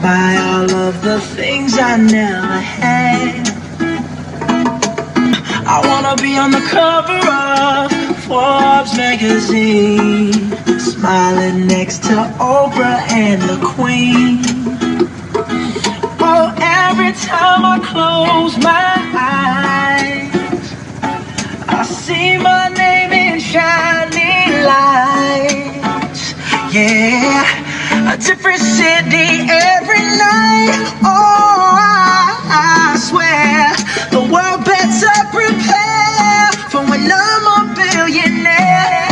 Buy all of the things I never had. I wanna be on the cover of Forbes magazine, smiling next to Oprah and the Queen. Oh, every time I close my eyes, I see my name in shining lights. Yeah, a different city every night. Oh, I swear the world better prepare for when I'm a billionaire.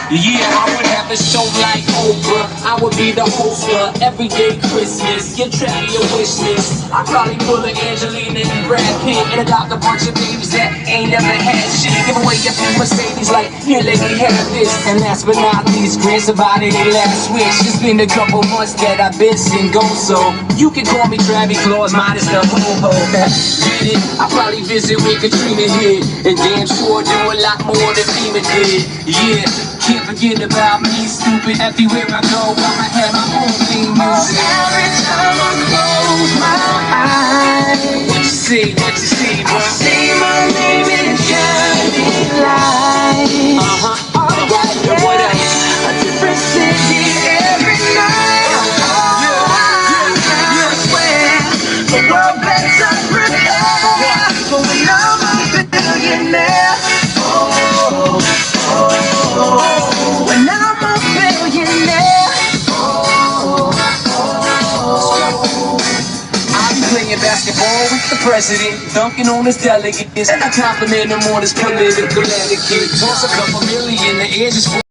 Yeah, I would have a show like Oprah. I would be the host of Everyday Christmas. Get track of your wish list. I'd probably pull a Angelina and Brad Pitt and adopt a bunch of babies that ain't never had shit. Give away a few Mercedes like, here lady, have this. And last but not least, grant somebody their last wish. It's been a couple months that I've been single, so you can call me Travis Claus minus the ho-ho. Get it? I'll probably visit where Katrina hid, and damn sure do a lot more than FEMA did. Yeah, can't forget about me, stupid. Everywhere I go, I'ma have my own theme music. Every time I close my eyes, What you see, bro? I see my name in shining lights. Oh, yeah, What else? a different city every night. I swear the world better prepare for when I'm a billionaire. Oh, when I'm a billionaire. I'll be playing basketball with the president, dunking on his delegates, and I compliment him on his political etiquette. Toss a couple million in the air just for